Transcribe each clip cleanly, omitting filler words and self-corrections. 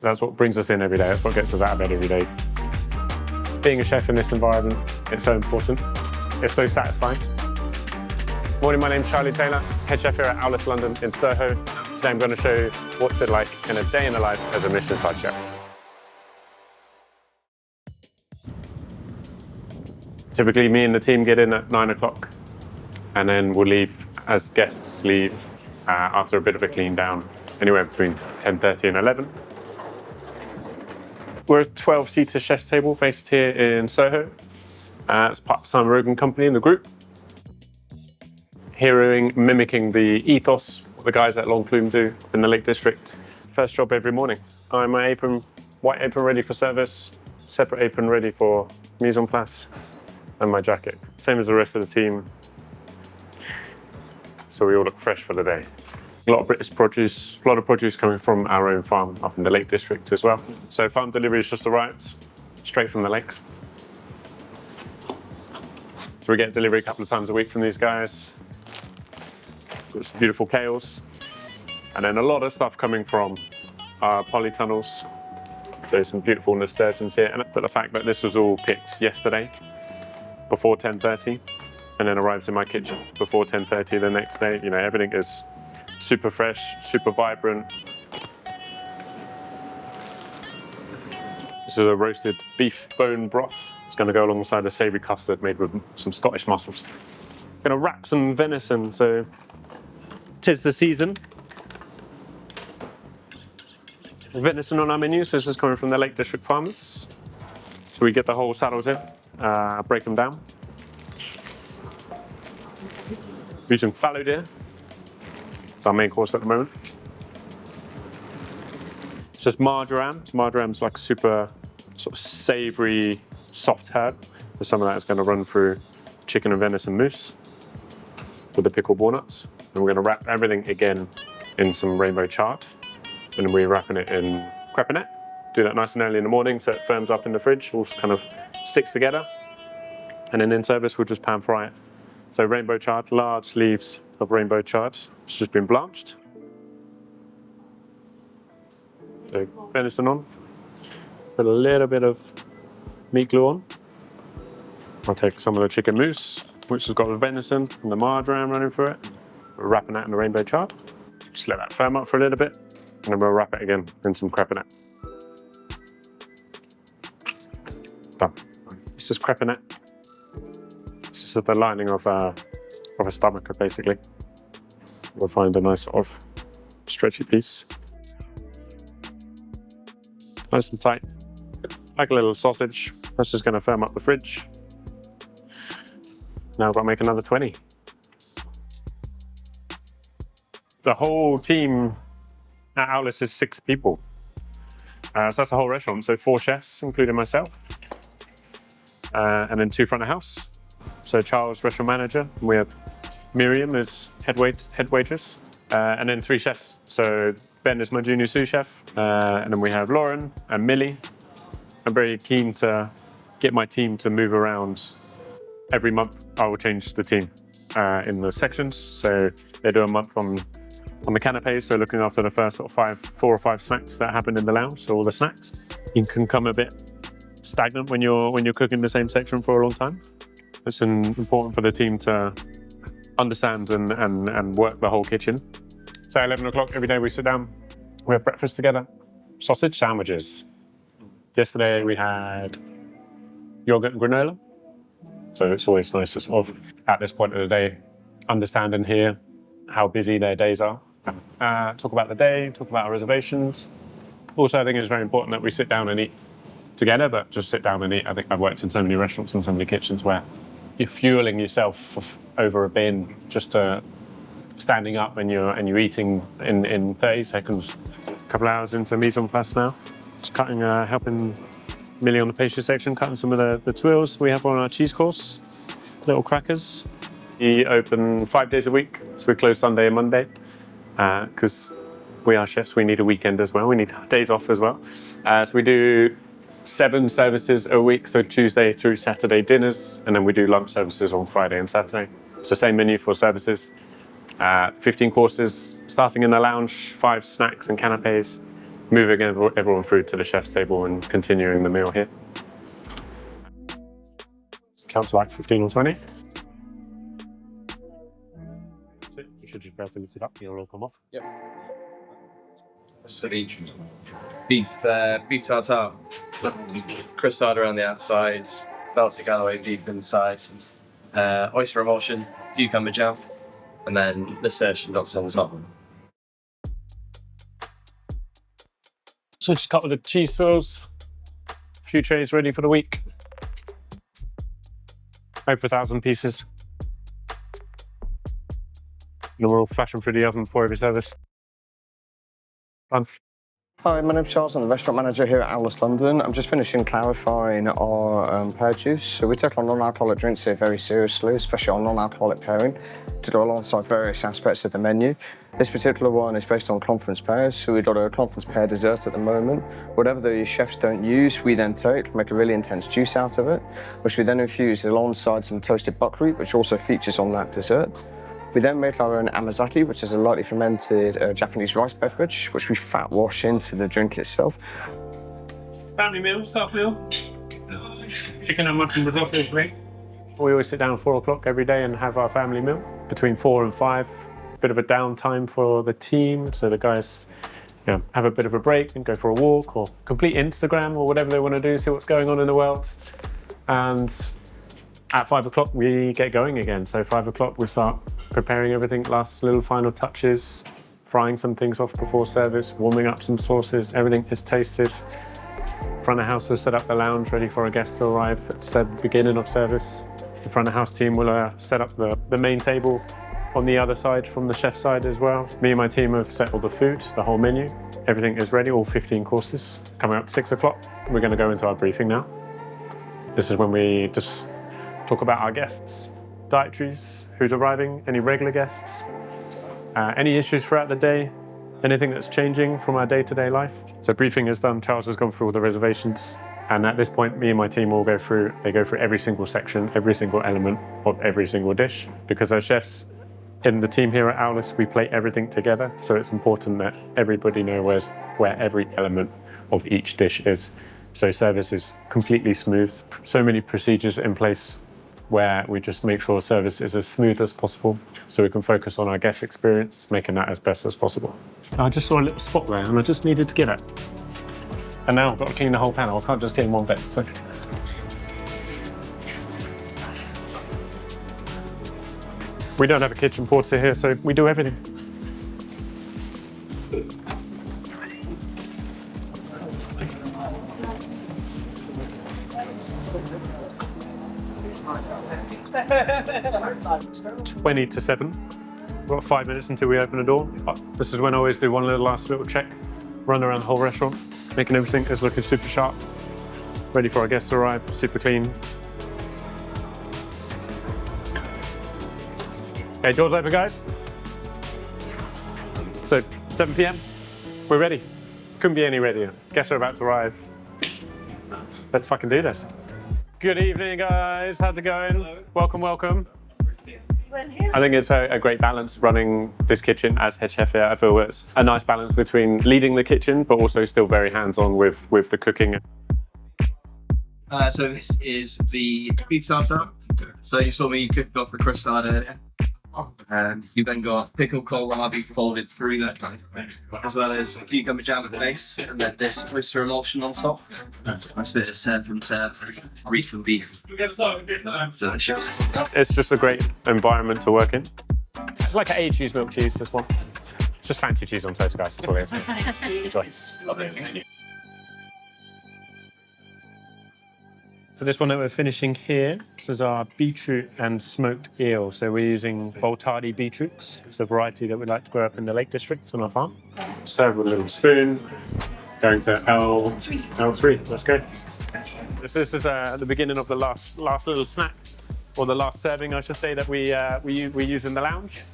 That's what brings us in every day. That's what gets us out of bed every day. Being a chef in this environment, it's so important. It's so satisfying. Morning, my name's Charlie Tayler, head chef here at Aulis London in Soho. Today I'm going to show you what's it like in a day in the life as a Michelin-starred chef. Typically, me and the team get in at 9 o'clock, and then we'll leave as guests leave after a bit of a clean down, anywhere between 10:30 and 11. We're a 12-seater chef's table based here in Soho. It's part of Simon Rogan company in the group. Mimicking the ethos, what the guys at Long Plume do in the Lake District. First job every morning. I'm my apron, white apron ready for service, separate apron ready for mise en place, and my jacket. Same as the rest of the team. So we all look fresh for the day. A lot of British produce, a lot of produce coming from our own farm up in the Lake District as well. So farm deliveries just arrived, straight from the lakes. So we get delivery a couple of times a week from these guys. We've got some beautiful kales. And then a lot of stuff coming from our polytunnels. So some beautiful nasturtiums here. But the fact that this was all picked yesterday, before 10:30, and then arrives in my kitchen before 10:30 the next day, you know, everything is super fresh, super vibrant. This is a roasted beef bone broth. It's going to go alongside a savoury custard made with some Scottish mussels. I'm going to wrap some venison, so 'tis the season. Venison on our menu, so this is coming from the Lake District farmers. So we get the whole saddles in, break them down. Using fallow deer. It's our main course at the moment. This is marjoram. Marjoram's like a super sort of savoury, soft herb. There's some of that is going to run through chicken and venison mousse with the pickled walnuts. And we're going to wrap everything again in some rainbow chard. And then we're wrapping it in crepinette. Do that nice and early in the morning so it firms up in the fridge, all kind of sticks together. And then in service, we'll just pan fry it. So rainbow chard, large leaves of rainbow chard. It's just been blanched. So venison on. Put a little bit of meat glue on. I'll take some of the chicken mousse, which has got the venison and the marjoram running through it. We're wrapping that in the rainbow chard. Just let that firm up for a little bit, and then we'll wrap it again in some crepinette. Done. This is crepinette. This is the lining of a stomach, basically. We'll find a nice sort of stretchy piece. Nice and tight, like a little sausage. That's just going to firm up the fridge. Now I've got to make another 20. The whole team at Aulis is 6 people. So that's the whole restaurant. So 4 chefs, including myself. And then 2 front of house. So Charles, restaurant manager. We have Miriam as head waitress. And then 3 chefs. So Ben is my junior sous chef. And then we have Lauren and Millie. I'm very keen to get my team to move around. Every month I will change the team in the sections. So they do a month on the canapes, so looking after the first sort of 4 or 5 snacks that happen in the lounge, so all the snacks. You can come a bit stagnant when you're cooking the same section for a long time. It's important for the team to understand and work the whole kitchen. So at 11 o'clock every day we sit down, we have breakfast together. Sausage sandwiches. Yesterday we had yogurt and granola. So it's always nice to sort of, at this point of the day, understand and hear how busy their days are. Talk about the day, talk about our reservations. Also, I think it's very important that we sit down and eat together, but just sit down and eat. I think I've worked in so many restaurants and so many kitchens where you're fueling yourself over a bin just to standing up and you're eating in 30 seconds. A couple of hours into mise en place now. Just cutting, helping Millie on the pastry section, cutting some of the twirls we have on our cheese course, little crackers. We open 5 days a week, so we close Sunday and Monday, because we are chefs, we need a weekend as well, we need days off as well. So we do 7 services a week, so Tuesday through Saturday dinners, and then we do lunch services on Friday and Saturday. It's the same menu for services. 15 courses, starting in the lounge, 5 snacks and canapes, moving everyone through to the chef's table and continuing the meal here. Count to like 15 or 20. You should just be able to lift it up, it'll all come off. Yep. So beef tartare, croissant around the outside, Baltic Galloway beef inside, oyster emulsion, cucumber jam, and then the Sirtian ducks on the top. So just a couple of cheese fills, a few trays ready for the week. Over 1,000 pieces. And we'll flash them through the oven before every service. Done. Hi, my name's Charles. I'm the restaurant manager here at Aulis London. I'm just finishing clarifying our pear juice. So we take our non-alcoholic drinks here very seriously, especially our non-alcoholic pairing, to go alongside various aspects of the menu. This particular one is based on conference pears, so we've got a conference pear dessert at the moment. Whatever the chefs don't use, we then take, make a really intense juice out of it, which we then infuse alongside some toasted buckwheat, which also features on that dessert. We then make our own amazaki, which is a lightly fermented Japanese rice beverage, which we fat wash into the drink itself. Family meal, start meal. Chicken and mutton risotto is great. We always sit down at 4 o'clock every day and have our family meal. Between 4 and 5, bit of a downtime for the team, so the guys have a bit of a break and go for a walk or complete Instagram or whatever they want to do, see what's going on in the world. And at 5 o'clock we get going again. So 5 o'clock we start preparing everything, last little final touches, frying some things off before service, warming up some sauces, everything is tasted. Front of house will set up the lounge ready for our guests to arrive at the beginning of service. The front of house team will set up the main table on the other side from the chef's side as well. Me and my team have set all the food, the whole menu. Everything is ready, all 15 courses. Coming up at 6 o'clock, we're going to go into our briefing now. This is when we just talk about our guests, dietaries, who's arriving, any regular guests, any issues throughout the day, anything that's changing from our day-to-day life. So briefing is done, Charles has gone through all the reservations, and at this point, me and my team will go through every single section, every single element of every single dish, because as chefs in the team here at Aulis, we plate everything together, so it's important that everybody knows where every element of each dish is. So service is completely smooth. So many procedures in place where we just make sure service is as smooth as possible so we can focus on our guest experience, making that as best as possible. I just saw a little spot there and I just needed to get it. And now I've got to clean the whole panel. I can't just clean one bit. So. We don't have a kitchen porter here, so we do everything. It's 20 to 7. We've got 5 minutes until we open the door. This is when I always do one last little check, run around the whole restaurant, making everything is looking super sharp, ready for our guests to arrive, super clean. Okay, doors open, guys. So 7 p.m, we're ready. Couldn't be any readier. Guests are about to arrive. Let's fucking do this. Good evening, guys. How's it going? Hello. Welcome, welcome. I think it's a great balance running this kitchen as head chef here. I feel it's a nice balance between leading the kitchen, but also still very hands-on with the cooking. So this is the beef tartare. So you saw me cook off the croissant earlier. You then got pickled kohlrabi folded through that, as well as cucumber jam at the base, and then this oyster emulsion on top. Nice bit of surf and reef and beef. Delicious. It's just a great environment to work in. It's like an A cheese, milk cheese, this one. It's just fancy cheese on toast, guys. That's all it is. Enjoy. Lovely. So this one that we're finishing here, this is our beetroot and smoked eel. So we're using Boltardi beetroots. It's a variety that we like to grow up in the Lake District on our farm. Serve with a little spoon, going to L3, let's go. This is the beginning of the last little snack, or the last serving, I should say, that we use in the lounge.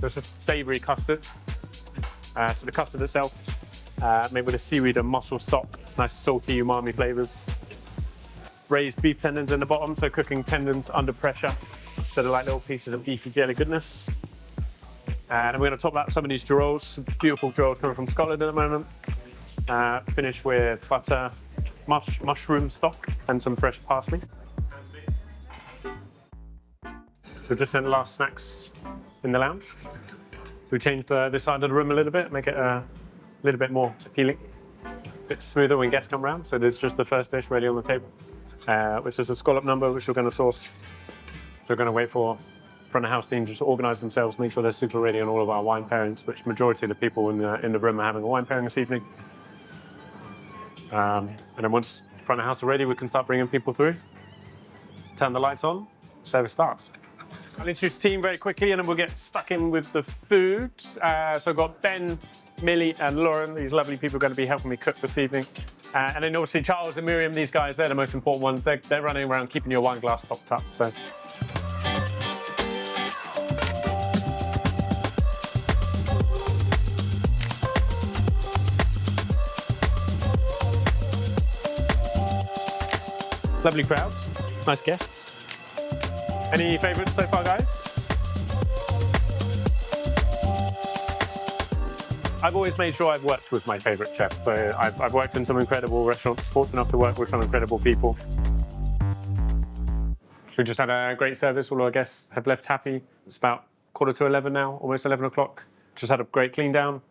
So it's a savoury custard. So the custard itself, made with a seaweed and mussel stock, nice salty umami flavours. Raised beef tendons in the bottom, so cooking tendons under pressure. So they're like little pieces of beefy jelly goodness. And we're going to top that with some of these girolles, some beautiful girolles coming from Scotland at the moment. Finish with butter, mushroom stock, and some fresh parsley. So just in the last snacks in the lounge. So we changed this side of the room a little bit, make it a little bit more appealing, a bit smoother when guests come round. So it's just the first dish ready on the table, which is a scallop number, which we're going to sauce. So we're going to wait for front of house team just to organise themselves, make sure they're super ready on all of our wine pairings, which majority of the people in the room are having a wine pairing this evening. And then once front of house are ready, we can start bringing people through. Turn the lights on, service starts. I'll introduce the team very quickly and then we'll get stuck in with the food. So I've got Ben, Millie and Lauren, these lovely people are going to be helping me cook this evening. And then obviously Charles and Miriam, these guys, they're the most important ones. They're running around keeping your wine glass topped up. So. Lovely crowds, nice guests. Any favourites so far, guys? I've always made sure I've worked with my favourite chef. So I've worked in some incredible restaurants, fortunate enough to work with some incredible people. So we just had a great service. All our guests have left happy. It's about 11:15 now, almost 11 o'clock. Just had a great clean down.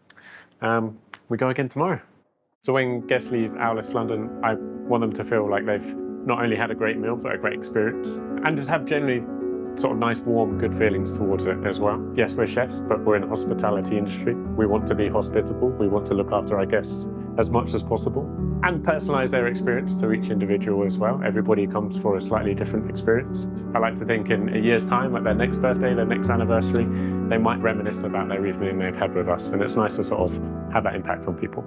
We go again tomorrow. So when guests leave Aulis London, I want them to feel like they've not only had a great meal, but a great experience. And just have generally sort of nice, warm, good feelings towards it as well. Yes, we're chefs, but we're in the hospitality industry. We want to be hospitable. We want to look after our guests as much as possible and personalise their experience to each individual as well. Everybody comes for a slightly different experience. I like to think in a year's time, like their next birthday, their next anniversary, they might reminisce about their evening they've had with us. And it's nice to sort of have that impact on people.